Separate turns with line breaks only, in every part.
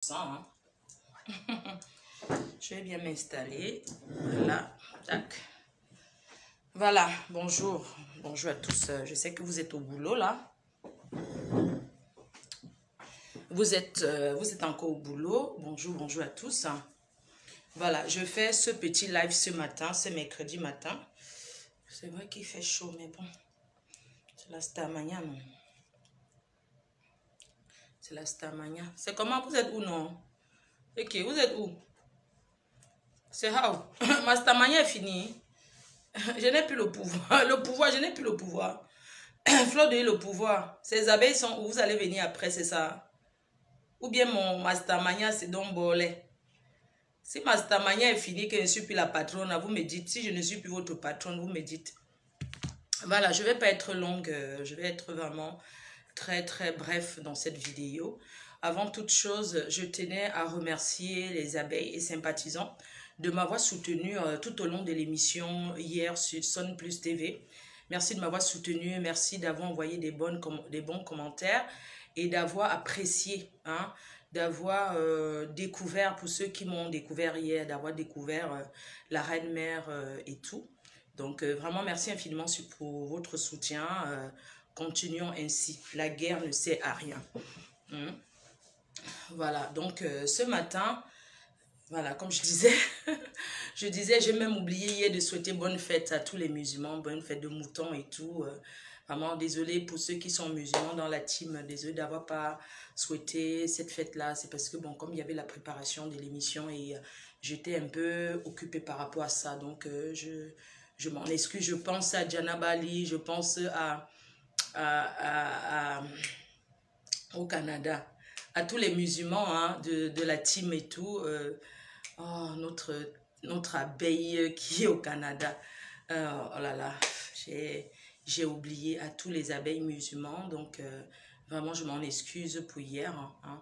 Ça, hein. Je vais bien m'installer. Voilà. Tac. Voilà. Bonjour. Bonjour à tous. Je sais que vous êtes au boulot là. Vous êtes encore au boulot. Bonjour, bonjour à tous. Voilà. Je fais ce petit live ce matin. C'est mercredi matin. C'est vrai qu'il fait chaud, mais bon. C'est la Starmania, non? C'est la Starmania. C'est comment? Vous êtes où, non? Ok, vous êtes où? C'est how? Ma Starmania est finie. Je n'ai plus le pouvoir. Le pouvoir, je n'ai plus le pouvoir. Fleur de le pouvoir. Ces abeilles sont où? Vous allez venir après, c'est ça? Ou bien mon Mastermania, c'est donc bolé. Si Mastermania est fini, que je ne suis plus la patronne, vous me dites. Si je ne suis plus votre patronne, vous me dites. Voilà, je ne vais pas être longue. Je vais être vraiment très, très bref dans cette vidéo. Avant toute chose, je tenais à remercier les abeilles et sympathisants de m'avoir soutenu tout au long de l'émission hier sur Sun Plus TV. Merci de m'avoir soutenu, merci d'avoir envoyé des bons commentaires et d'avoir apprécié, hein, d'avoir découvert, pour ceux qui m'ont découvert hier, d'avoir découvert la Reine Mère et tout. Donc vraiment merci infiniment pour votre soutien. Continuons ainsi, la guerre ne sert à rien. Voilà, donc ce matin, voilà, comme je disais, j'ai même oublié hier de souhaiter bonne fête à tous les musulmans, bonne fête de mouton et tout. Vraiment, désolé pour ceux qui sont musulmans dans la team, désolé d'avoir pas souhaité cette fête-là. C'est parce que, bon, comme il y avait la préparation de l'émission et j'étais un peu occupée par rapport à ça. Donc, je m'en excuse. Je pense à Diana Bali, je pense au Canada, à tous les musulmans, hein, de la team et tout. Oh, notre abeille qui est au Canada. Oh là là, j'ai oublié à tous les abeilles musulmans. Donc, vraiment, je m'en excuse pour hier, hein,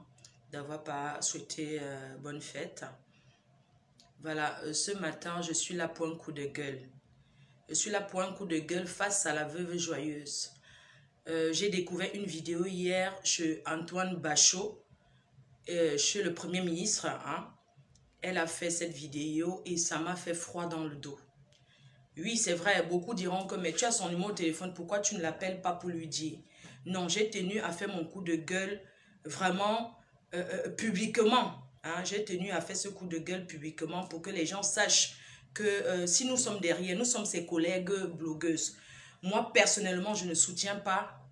d'avoir pas souhaité bonne fête. Voilà, ce matin, je suis là pour un coup de gueule. Je suis là pour un coup de gueule face à la veuve joyeuse. J'ai découvert une vidéo hier chez Antoine Bachot, chez le Premier ministre, hein. Elle a fait cette vidéo et ça m'a fait froid dans le dos. Oui, c'est vrai, beaucoup diront que mais tu as son numéro de téléphone, pourquoi tu ne l'appelles pas pour lui dire? Non, j'ai tenu à faire mon coup de gueule vraiment publiquement. Hein, j'ai tenu à faire ce coup de gueule publiquement pour que les gens sachent que si nous sommes derrière, nous sommes ses collègues blogueuses. Moi, personnellement, je ne soutiens pas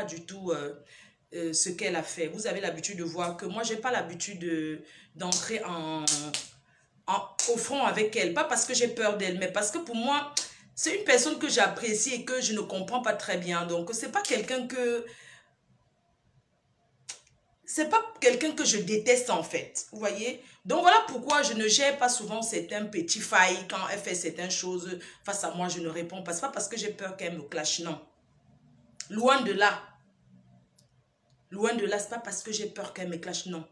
du tout ce qu'elle a fait. Vous avez l'habitude de voir que moi, je n'ai pas l'habitude d'entrer au front avec elle. Pas parce que j'ai peur d'elle, mais parce que pour moi, c'est une personne que j'apprécie et que je ne comprends pas très bien. Donc, c'est pas quelqu'un que... C'est pas quelqu'un que je déteste en fait, vous voyez. Donc voilà pourquoi je ne gère pas souvent certains petits failles quand elle fait certaines choses face à moi, je ne réponds pas. C'est pas parce que j'ai peur qu'elle me clash, non. Loin de là. Loin de là, c'est pas parce que j'ai peur qu'elle me clash, non.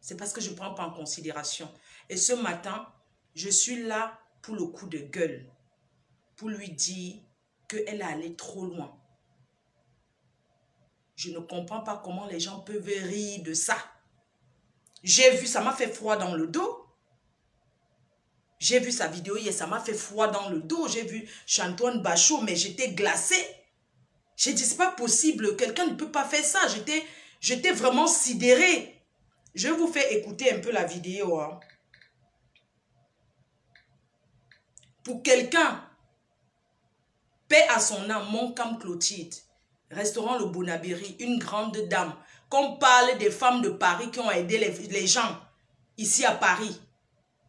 C'est parce que je ne prends pas en considération. Et ce matin, je suis là pour le coup de gueule. Pour lui dire qu'elle est allée trop loin. Je ne comprends pas comment les gens peuvent rire de ça. J'ai vu, ça m'a fait froid dans le dos. J'ai vu sa vidéo hier, ça m'a fait froid dans le dos. J'ai vu Antoine Bachot, mais j'étais glacée. J'ai dit, c'est pas possible, quelqu'un ne peut pas faire ça. J'étais vraiment sidérée. Je vous fais écouter un peu la vidéo. Hein. Pour quelqu'un, paix à son âme, Montcalm Clotilde, restaurant Le Bonabéry, une grande dame. Qu'on parle des femmes de Paris qui ont aidé les gens ici à Paris.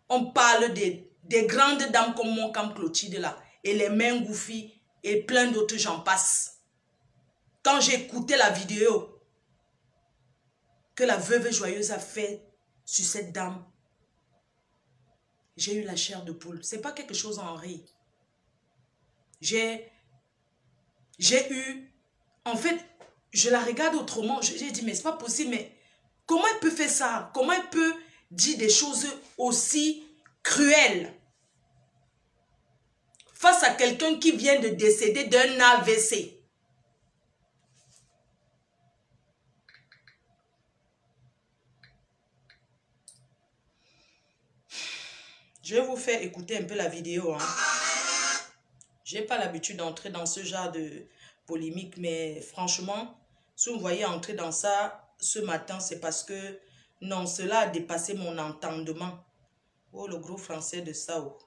On parle des grandes dames comme Montcalm Clotilde là. Et les mains Gouffy et plein d'autres j'en passe. Quand j'ai écouté la vidéo que la veuve joyeuse a fait sur cette dame, j'ai eu la chair de poule. C'est pas quelque chose en rire. J'ai eu... En fait, je la regarde autrement. J'ai dit, mais c'est pas possible. Mais comment elle peut faire ça? Comment elle peut dire des choses aussi cruelles face à quelqu'un qui vient de décéder d'un AVC? Je vais vous faire écouter un peu la vidéo. Hein. Je n'ai pas l'habitude d'entrer dans ce genre de polémique, mais franchement, si vous me voyez entrer dans ça ce matin, c'est parce que non, cela a dépassé mon entendement. Oh, le gros français de Sao.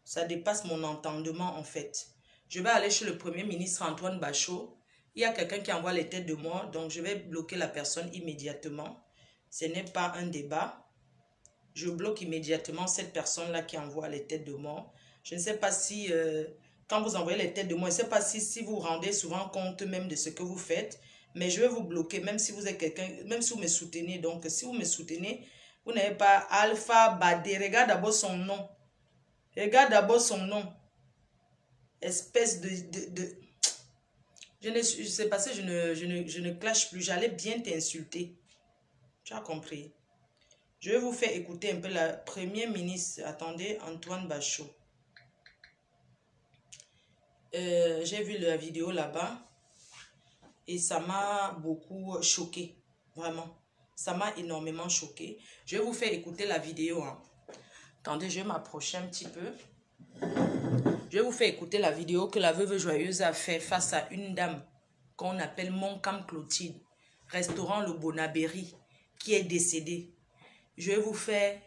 Ça dépasse mon entendement en fait. Je vais aller chez le Premier ministre Antoine Bachot. Il y a quelqu'un qui envoie les têtes de moi, donc je vais bloquer la personne immédiatement. Ce n'est pas un débat. Je bloque immédiatement cette personne-là qui envoie les têtes de mort. Je ne sais pas si, quand vous envoyez les têtes de mort, je ne sais pas si vous rendez souvent compte même de ce que vous faites. Mais je vais vous bloquer, même si vous êtes quelqu'un, même si vous me soutenez. Donc, si vous me soutenez, vous n'avez pas Alpha Badé. Regarde d'abord son nom. Regarde d'abord son nom. Espèce de... Je sais pas si je ne clash plus. J'allais bien t'insulter. Tu as compris? Je vais vous faire écouter un peu la première ministre. Attendez, Antoine Bachot. J'ai vu la vidéo là-bas. Et ça m'a beaucoup choqué. Vraiment. Ça m'a énormément choqué. Je vais vous faire écouter la vidéo. Hein. Attendez, je vais m'approcher un petit peu. Je vais vous faire écouter la vidéo que la veuve joyeuse a fait face à une dame qu'on appelle Moncam Clotilde, restaurant Le Bonabéry, qui est décédée. Je vais vous faire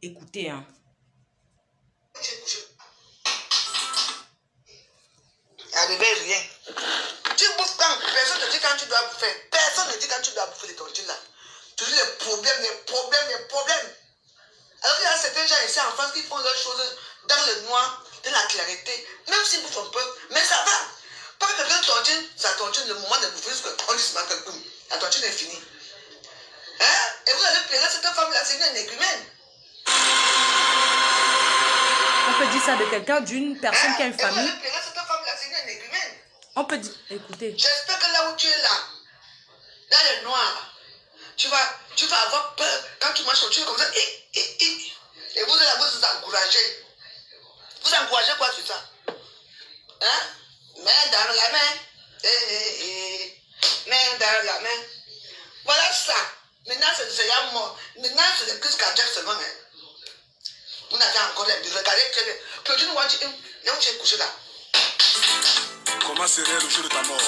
écouter. Hein.
Arrivé rien. Tu bouffes quand personne ne dit quand tu dois bouffer. Personne ne dit quand tu dois bouffer de ton là. Toujours les problèmes, les problèmes, les problèmes. Alors qu'il y a certains gens ici en France qui font leurs choses dans le noir, dans la clarté, même s'ils bouffent un peu, mais ça va. Pas que quelqu'un tontine, ça tontine le moment de bouffer, parce qu'on dit ce matin, la tontine est finie. Hein? Et vous allez plairer cette femme-là, c'est une égrumène.
On peut dire ça de quelqu'un, d'une personne qui a une famille.
Et vous allez plairer cette femme-là, c'est une égrumène.
On peut dire, écoutez.
J'espère que là où tu es là, dans le noir, tu vas avoir peur quand tu marches au-dessus comme ça. Et vous allez vous encourager. Vous encouragez quoi sur ça? Hein? Main dans la main. Main dans la main. Voilà ça. Maintenant, c'est la mort. Maintenant, c'est le crise cardiaque seulement. Hein? Vous n'avez encore les deux. Regardez que Claudine Ouadji, là où tu es couché là.
Comment serait le jour de ta mort?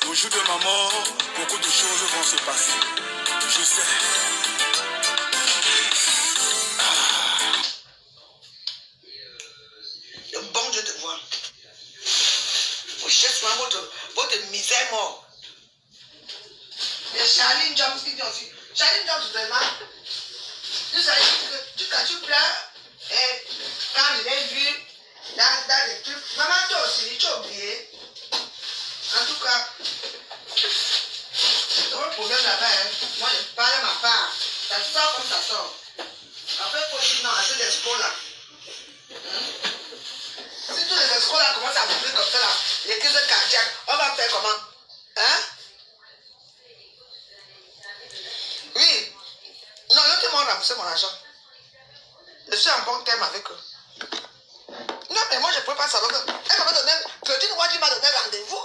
Au jour de ma mort, beaucoup de choses vont se passer. Je sais.
Le bon Dieu te voit. Vous cherchez votre misère mort. Et Charline Jones qui dit aussi. Charline Jones, vraiment. Quand tu pleures, et quand je l'ai vu dans les trucs, maman, toi aussi, tu as oublié. En tout cas, c'est un problème là-bas. Hein. Moi, je parle à ma part. Ça sort comme ça sort. Après, il faut dire non à ces escrocs-là. Si tous les escrocs-là commencent à bouger comme ça, là, les crises cardiaques, on va faire comment? Hein? Oui. Non, l'autre m'a remboursé mon argent. Je suis en bon terme avec eux. Non, mais moi, je ne peux pas savoir que... Elle m'a donné... Claudine Ouadji m'a donné rendez-vous.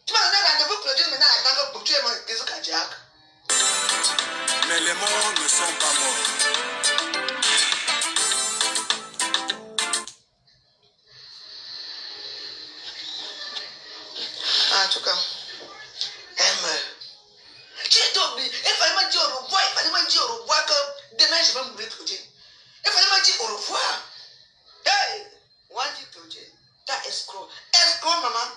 Tu m'as donné rendez-vous, Claudine, maintenant, attends que tu aies mon crise cardiaque.
Mais les morts ne sont pas morts.
En tout cas, elle meurt. Tu es oublié. Il fallait me dire au revoir. Il fallait me dire au revoir que demain, je vais mourir, Claudine. Il fallait me dire au revoir. Hey! Ouadji, Claudine, t'as escroc. Escroc, maman.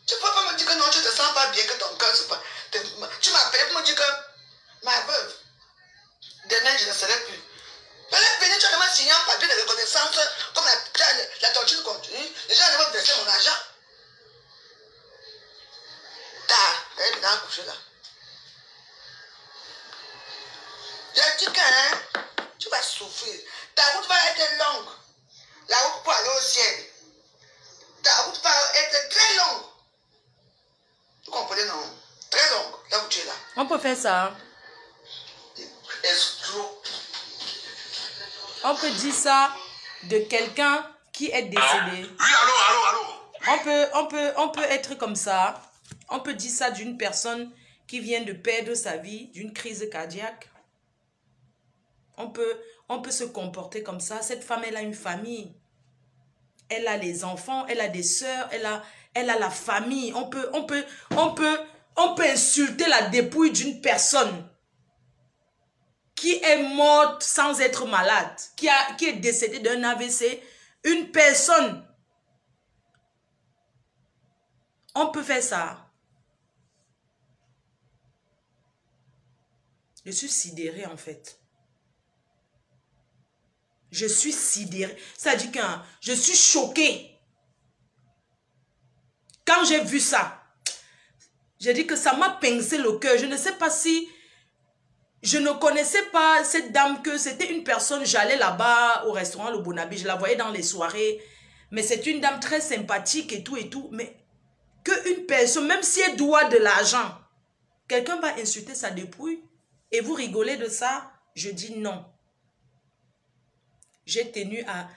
Tu ne peux pas me dire que non, tu ne te sens pas bien, que ton cœur se passe. Tu m'appelles pour me dire que ma veuve, demain, je ne serai plus. Elle est venue, tu as signé un papier de reconnaissance, comme la torture continue. Les gens vont verser mon argent. Elle est maintenant accouchée là. J'ai dit que tu vas souffrir. Ta route va être longue. La route pour aller au ciel. Ta route va être très longue. Vous comprenez, non? Très longue, là où tu es là.
On peut faire ça. Hein?
Escroc.
On peut dire ça de quelqu'un qui est décédé.
Oui, allô.
On peut être comme ça. On peut dire ça d'une personne qui vient de perdre sa vie, d'une crise cardiaque. On peut se comporter comme ça. Cette femme, elle a une famille. Elle a les enfants, elle a des sœurs, elle a la famille. On peut insulter la dépouille d'une personne qui est morte sans être malade, qui est décédée d'un AVC. Une personne. On peut faire ça. Je suis sidérée en fait. Je suis sidérée. Ça dit que je suis choquée. Quand j'ai vu ça, j'ai dit que ça m'a pincé le cœur. Je ne sais pas si... Je ne connaissais pas cette dame, que c'était une personne. J'allais là-bas au restaurant Le Bonabi. Je la voyais dans les soirées. Mais c'est une dame très sympathique et tout et tout. Mais qu'une personne, même si elle doit de l'argent, quelqu'un va insulter sa dépouille et vous rigolez de ça? Je dis non. J'ai tenu à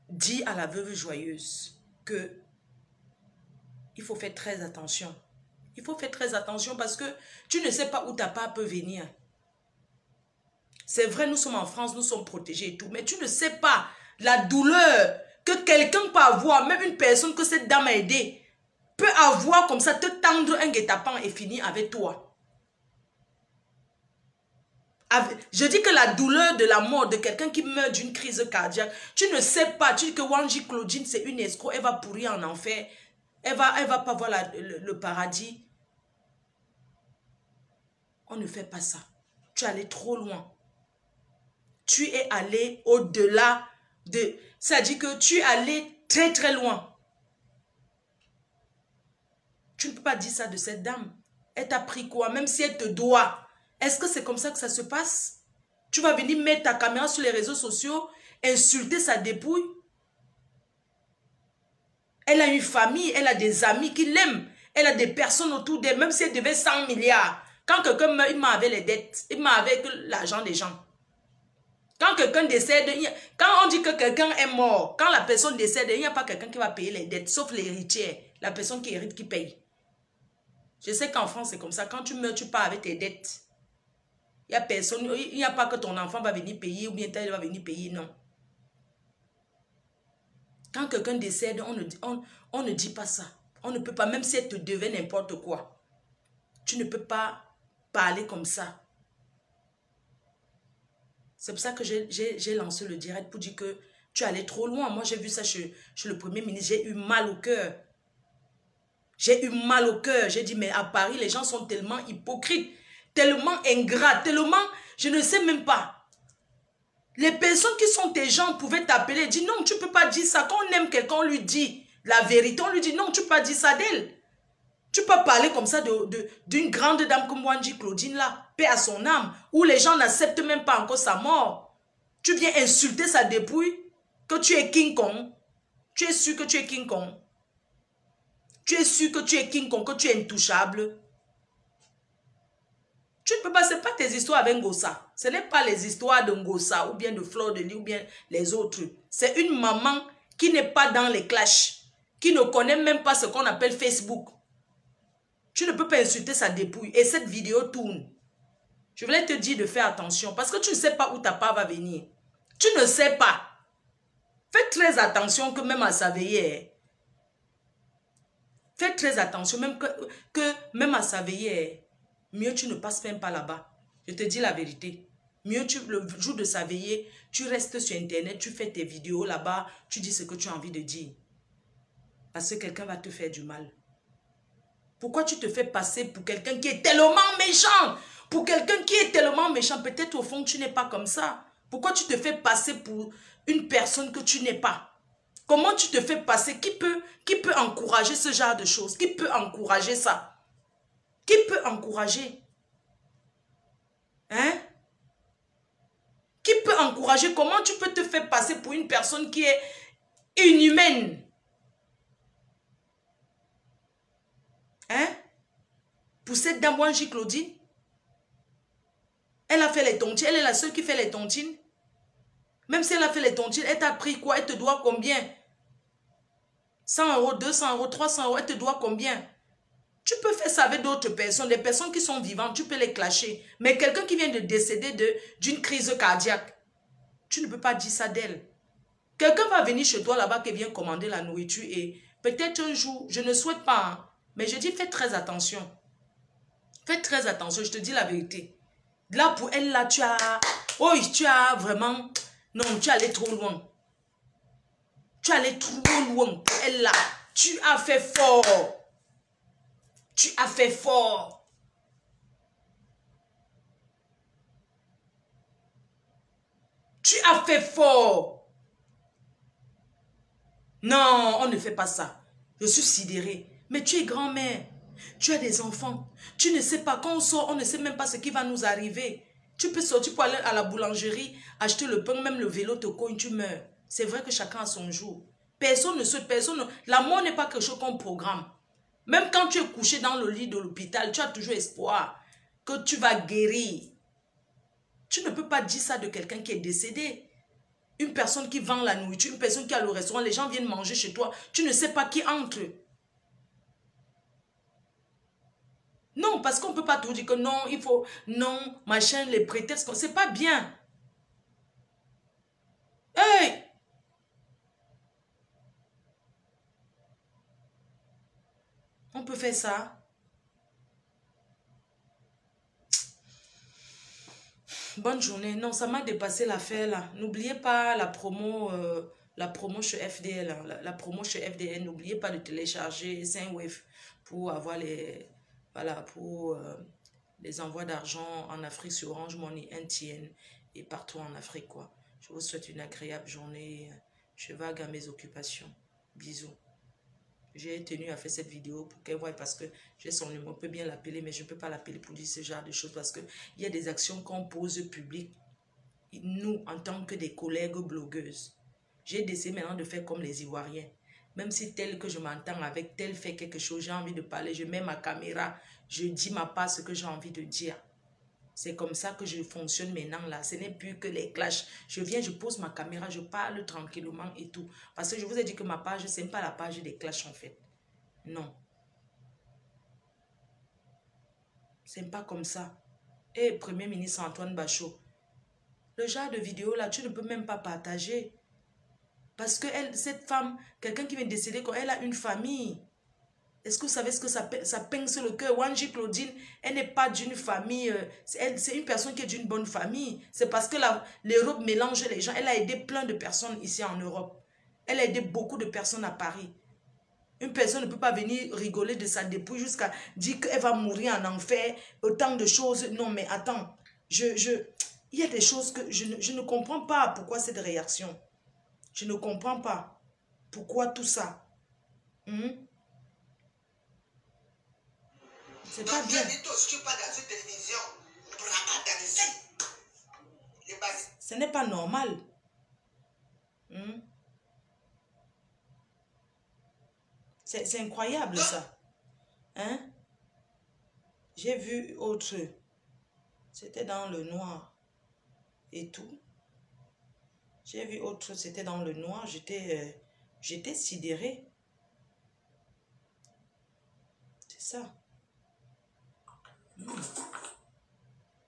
dire à la veuve joyeuse que il faut faire très attention. Il faut faire très attention parce que tu ne sais pas où ta part peut venir. C'est vrai, nous sommes en France, nous sommes protégés et tout, mais tu ne sais pas la douleur que quelqu'un peut avoir, même une personne que cette dame a aidée, peut avoir comme ça, te tendre un guet-apens et finir avec toi. Je dis que la douleur de la mort de quelqu'un qui meurt d'une crise cardiaque, tu ne sais pas, tu dis que Wanji Claudine c'est une escroc, elle va pourrir en enfer, elle va pas voir le paradis. On ne fait pas ça. Tu es allé trop loin. Tu es allé au-delà de... Ça dit que tu es allé très très loin. Tu ne peux pas dire ça de cette dame. Elle t'a pris quoi? Même si elle te doit. Est-ce que c'est comme ça que ça se passe? Tu vas venir mettre ta caméra sur les réseaux sociaux, insulter sa dépouille? Elle a une famille, elle a des amis qui l'aiment. Elle a des personnes autour d'elle, même si elle devait 100 milliards. Quand quelqu'un meurt, il m'a avec les dettes. Il m'a avec l'argent des gens. Quand quelqu'un décède, quand on dit que quelqu'un est mort, quand la personne décède, il n'y a pas quelqu'un qui va payer les dettes, sauf l'héritier, la personne qui hérite, qui paye. Je sais qu'en France, c'est comme ça. Quand tu meurs, tu pars avec tes dettes. Il n'y a personne, il n'y a pas que ton enfant va venir payer ou bien elle va venir payer, non. Quand quelqu'un décède, on ne dit pas ça. On ne peut pas, même si elle te devait n'importe quoi. Tu ne peux pas parler comme ça. C'est pour ça que j'ai lancé le direct pour dire que tu allais trop loin. Moi, j'ai vu ça chez le Premier ministre. J'ai eu mal au cœur. J'ai eu mal au cœur. J'ai dit, mais à Paris, les gens sont tellement hypocrites, tellement ingrats, tellement... Je ne sais même pas. Les personnes qui sont tes gens pouvaient t'appeler et dire, non, tu ne peux pas dire ça. Quand on aime quelqu'un, on lui dit la vérité. On lui dit, non, tu ne peux pas dire ça d'elle. Tu peux parler comme ça d'une grande dame comme Wanji Claudine là, paix à son âme, où les gens n'acceptent même pas encore sa mort. Tu viens insulter sa dépouille, que tu es King Kong. Tu es sûr que tu es King Kong. Tu es sûr que tu es King Kong, que tu es intouchable. Tu ne peux pas, ce n'est pas tes histoires avec Ngossa. Ce n'est pas les histoires de Ngossa ou bien de Fleur de Lis ou bien les autres. C'est une maman qui n'est pas dans les clashs, qui ne connaît même pas ce qu'on appelle Facebook. Tu ne peux pas insulter sa dépouille. Et cette vidéo tourne. Je voulais te dire de faire attention. Parce que tu ne sais pas où ta part va venir. Tu ne sais pas. Fais très attention que même à sa veillée. Fais très attention même que même à sa veillée. Mieux tu ne passes même pas là-bas. Je te dis la vérité. Mieux le jour de sa veillée, tu restes sur Internet, tu fais tes vidéos là-bas, tu dis ce que tu as envie de dire. Parce que quelqu'un va te faire du mal. Pourquoi tu te fais passer pour quelqu'un qui est tellement méchant? Pour quelqu'un qui est tellement méchant, peut-être au fond tu n'es pas comme ça. Pourquoi tu te fais passer pour une personne que tu n'es pas? Comment tu te fais passer? Qui peut encourager ce genre de choses? Qui peut encourager ça? Qui peut encourager? Hein? Qui peut encourager? Comment tu peux te faire passer pour une personne qui est inhumaine? Hein? Pour cette dame Wanji Claudine? Elle a fait les tontines. Elle est la seule qui fait les tontines. Même si elle a fait les tontines, elle t'a pris quoi? Elle te doit combien? 100 €, 200 €, 300 €, elle te doit combien? Tu peux faire ça avec d'autres personnes, des personnes qui sont vivantes, tu peux les clasher. Mais quelqu'un qui vient de décéder d'une crise cardiaque, tu ne peux pas dire ça d'elle. Quelqu'un va venir chez toi là-bas qui vient commander la nourriture et peut-être un jour, je ne souhaite pas, hein, mais je dis fais très attention. Fais très attention, je te dis la vérité. Là, pour elle, là, tu as vraiment... Non, tu es allé trop loin. Tu es allé trop loin pour elle, là. Tu as fait fort. Tu as fait fort. Tu as fait fort. Non, on ne fait pas ça. Je suis sidérée. Mais tu es grand-mère. Tu as des enfants. Tu ne sais pas, quand on sort, on ne sait même pas ce qui va nous arriver. Tu peux sortir pour aller à la boulangerie, acheter le pain, même le vélo te cogne, tu meurs. C'est vrai que chacun a son jour. Personne ne souhaite, personne. La mort n'est pas quelque chose qu'on programme. Même quand tu es couché dans le lit de l'hôpital, tu as toujours espoir que tu vas guérir. Tu ne peux pas dire ça de quelqu'un qui est décédé. Une personne qui vend la nourriture, une personne qui a le restaurant, les gens viennent manger chez toi. Tu ne sais pas qui entre. Non, parce qu'on ne peut pas tout dire que non, il faut, non, machin, les prétextes, c'est pas bien. Hey! On peut faire ça. Bonne journée. Non, ça m'a dépassé l'affaire là. N'oubliez pas la promo chez FDL. Hein. La promo chez FDL, n'oubliez pas de télécharger Sendwave pour avoir les... Voilà, pour les envois d'argent en Afrique sur Orange Money, NTN et partout en Afrique, quoi. Je vous souhaite une agréable journée. Je vague à mes occupations. Bisous. J'ai tenu à faire cette vidéo pour qu'elle voie parce que j'ai son numéro. On peut bien l'appeler, mais je ne peux pas l'appeler pour dire ce genre de choses parce qu'il y a des actions qu'on pose publiques. Nous, en tant que des collègues blogueuses, j'ai décidé maintenant de faire comme les Ivoiriens. Même si tel que je m'entends avec, tel fait quelque chose, j'ai envie de parler, je mets ma caméra, je dis ma part, ce que j'ai envie de dire. C'est comme ça que je fonctionne maintenant là. Ce n'est plus que les clashs. Je viens, je pose ma caméra, je parle tranquillement et tout. Parce que je vous ai dit que ma page, ce n'est pas la page des clashs en fait. Non. Ce n'est pas comme ça. Et Premier ministre Antoine Bachot, le genre de vidéo là, tu ne peux même pas partager. Parce que elle, cette femme, quelqu'un qui vient décéder, elle a une famille. Est-ce que vous savez ce que ça pince le cœur? Wanji Claudine, elle n'est pas d'une famille. C'est une personne qui est d'une bonne famille. C'est parce que l'Europe mélange les gens. Elle a aidé plein de personnes ici en Europe. Elle a aidé beaucoup de personnes à Paris. Une personne ne peut pas venir rigoler de sa dépouille jusqu'à dire qu'elle va mourir en enfer. Autant de choses. Non, mais attends. Il y a des choses que je ne comprends pas pourquoi cette réaction. Je ne comprends pas. Pourquoi tout ça? C'est pas bien. Ce n'est pas normal. C'est incroyable ça. Hein? J'ai vu autre. C'était dans le noir. Et tout. J'ai vu autre chose, c'était dans le noir, j'étais sidérée. C'est ça.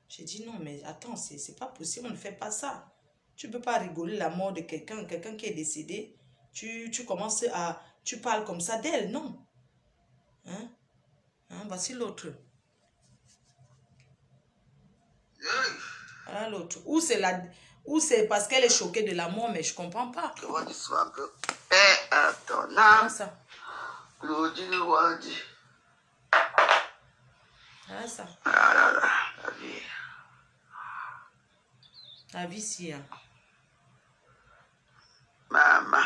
J'ai dit non, mais attends, c'est pas possible, on ne fait pas ça. Tu ne peux pas rigoler la mort de quelqu'un qui est décédé. Tu commences à... Tu parles comme ça d'elle, non. Hein? Voici l'autre. Voilà l'autre. Ou c'est parce qu'elle est choquée de la mort, mais je ne comprends pas.
Comment ça?
Voilà ça.
La vie.
La vie, si. Hein.
Maman.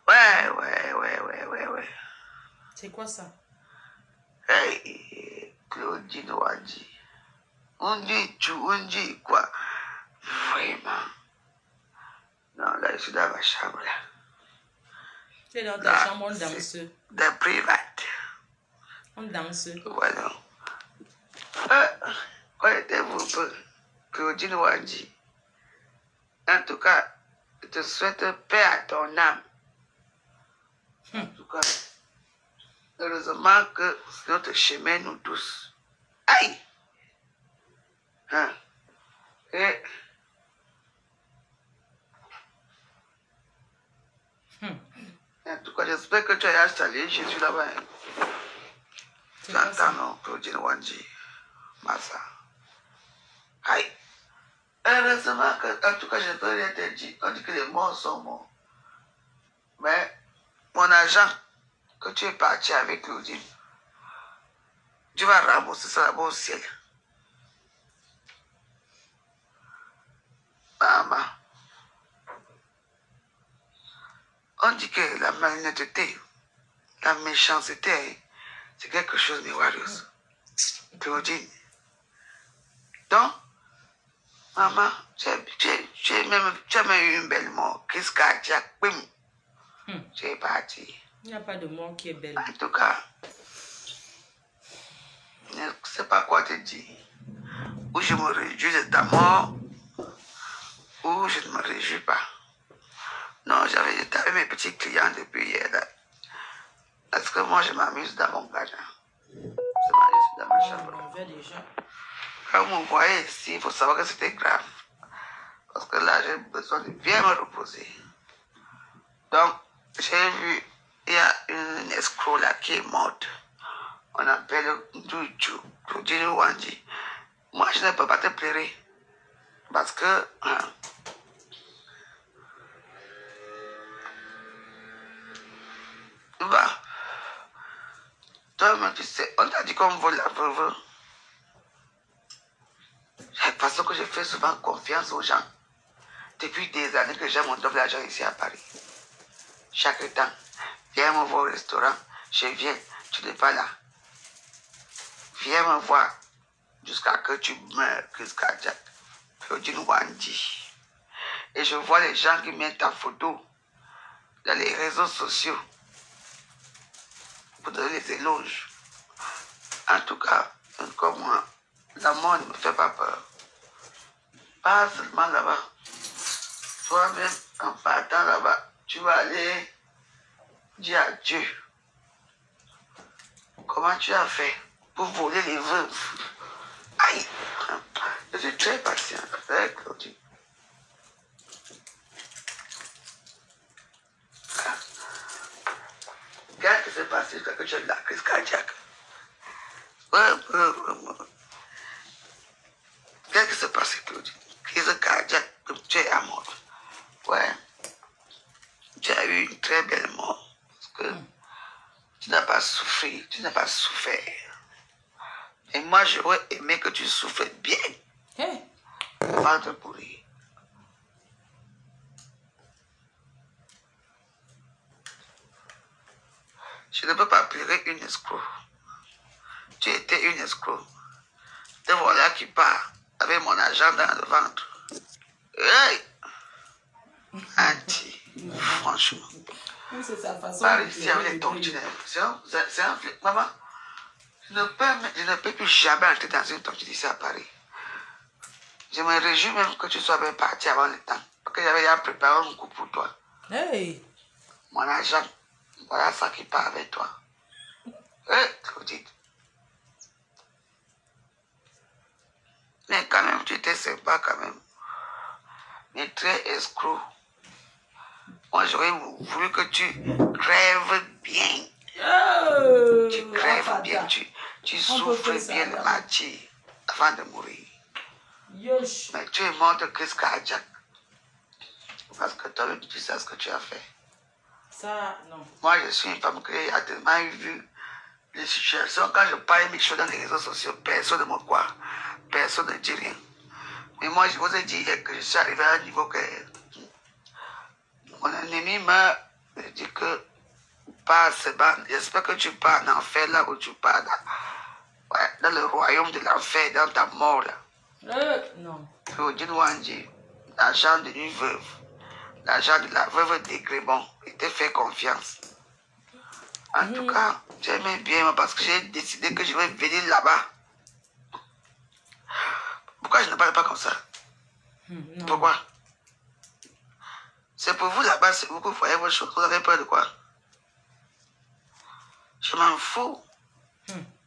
Ouais.
C'est quoi ça?
Hey, Claudine Wadi. On dit quoi? Vraiment. Non, là, je suis dans ma chambre, là.
Tu es dans ta chambre, on danse.
De private.
On danse.
Voilà. Connaissez-vous Claudine Wadi? En tout cas, je te souhaite paix à ton âme. En tout cas, Heureusement que c'est notre chemin, nous tous. Aïe! Hein? Et... En tout cas, j'espère que tu as installé Jésus là-bas. Tu entends, non? Claudine Wanji. Massa. Aïe! Heureusement que, en tout cas, je ne peux rien te dire. On dit que les morts sont morts. Mais, mon agent, que tu es parti avec Claudine, tu vas rembourser ça là-bas au ciel. Maman. On dit que la malhonnêteté, la méchanceté, c'est quelque chose de warriors. Claudine. Donc, maman, tu as même eu une belle mort. Qu'est-ce qu'il y a? Tu es parti.
Il n'y a pas de mort qui est belle.
En tout cas, je ne sais pas quoi te dire. Ou je me réjouis de ta mort, ou je ne me réjouis pas. Non, j'avais mes petits clients depuis hier. Là. Parce que moi, je m'amuse dans mon garden. Je m'amuse dans ma chambre. Quand vous me voyez ici, il faut savoir que c'était grave. Parce que là, j'ai besoin de bien me reposer. Donc, j'ai vu, il y a une escroc là qui est morte. On appelle Duju, Claudine Wanji. Moi, je ne peux pas te pleurer. Parce que... bah, toi-même, tu sais, on t'a dit qu'on vole la veuve. Parce que je fais souvent confiance aux gens. Depuis des années que j'ai mon double d'argent ici à Paris. Chaque temps, viens me voir au restaurant, je viens, tu n'es pas là. Viens me voir jusqu'à que tu meurs, jusqu'à Jack. Claudine Wanji. Et je vois les gens qui mettent ta photo dans les réseaux sociaux pour donner les éloges. En tout cas, comme moi, la mort ne me fait pas peur. Pas seulement là-bas. Toi-même, en partant là-bas, tu vas aller dire à Dieu comment tu as fait pour voler les veuves. Aïe! Je suis très patient avec Claudine. Qu'est-ce qui s'est passé jusqu'à que tu as eu la crise cardiaque? Qu'est-ce qui s'est passé, Claudine? Crise cardiaque, tu es à mort. Ouais. Tu as eu une très belle mort. Parce que tu n'as pas souffert, tu n'as pas souffert. Et moi, j'aurais aimé que tu souffres bien. Pas de pourrir. Je ne peux pas pleurer une escroc. Tu étais une escroc. Te voilà qui part avec mon argent dans le ventre. Hey! Anti, franchement.
C'est sa façon.
Par ici avec les tontines. C'est un flip. Maman, je ne peux plus jamais entrer dans une tontine ici à Paris. Je me réjouis même que tu sois bien parti avant le temps. Parce que j'avais déjà préparé un coup pour toi.
Hey!
Mon argent, voilà ça qui part avec toi. Hey, Claudine. Mais quand même, tu étais sympa quand même. Mais très escroc. Moi, j'aurais voulu que tu crèves bien. Tu crèves bien, tu souffres bien le martyr avant de mourir. Mais tu es mort de crise cardiaque. Parce que toi-même, tu sais ce que tu as fait.
Ça, non.
Moi, je suis une femme qui a tellement vu les situations. Quand je parle mes choses dans les réseaux sociaux, personne ne me croit. Personne ne dit rien. Mais moi, je vous ai dit que je suis arrivé à un niveau que mon ennemi m'a dit que j'espère que tu pars en enfer là où tu pars. Dans le royaume de l'enfer, dans ta mort là.
Non.
Claudine Wanji, l'argent de une veuve, l'argent de la veuve d'Aigremont, il te fait confiance. En tout cas, j'aimais bien parce que j'ai décidé que je vais venir là-bas. Pourquoi je ne parle pas comme ça? Pourquoi? C'est pour vous là-bas, c'est vous que vous voyez vos choses. Vous avez peur de quoi? Je Je m'en fous.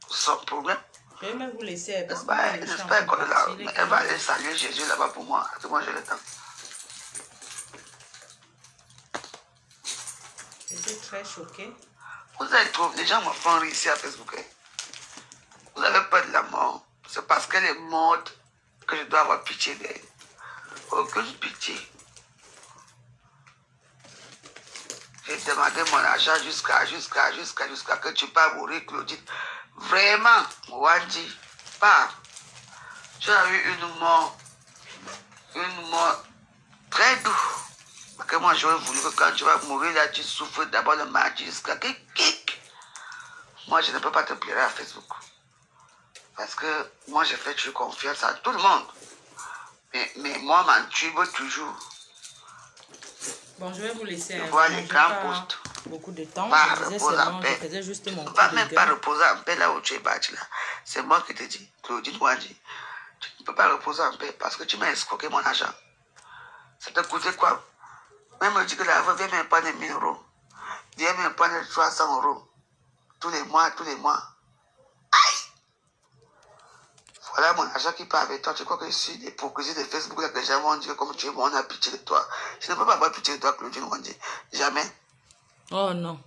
Sans problème.
Je vais même vous laisser.
J'espère qu'elle va aller saluer Jésus là-bas pour moi. Moi, j'ai le temps.
J'étais très choquée.
Vous avez trouvé, les gens me font rire ici à Facebook. Vous avez peur de la mort. C'est parce qu'elle est morte que je dois avoir pitié d'elle. Aucune pitié. J'ai demandé mon argent jusqu'à que tu pas mourir, Claudine. Vraiment, Wadi, pas. Tu as eu une mort très douce. Parce que moi, j'aurais voulu que quand tu vas mourir, là, tu souffres d'abord le mardi jusqu'à kick. Moi, je ne peux pas te pleurer à Facebook. Parce que moi, j'ai fait confiance à tout le monde. Mais moi, m'en tube toujours.
Bon, je vais vous laisser.
Je vois les grands postes.
Beaucoup de temps.
Pas
Je
reposer en paix.
faisais juste mon
Tu ne vas même pas reposer en paix là où tu es bâti là. C'est moi qui te dis, Claudine Wadi. Tu ne peux pas reposer en paix parce que tu m'as escroqué mon argent. Ça te coûtait quoi? Même me dit que la veuve vient me prendre 1000 €. Viens me prendre 300 € tous les mois. Aïe! Voilà mon argent qui part avec toi. Tu crois que je suis l'hypocrisie de Facebook là que les gens vont dire comme tu es bon, on a pitié de toi. Je ne peux pas avoir pitié de toi, Claudine Wadi. Jamais.
Oh non.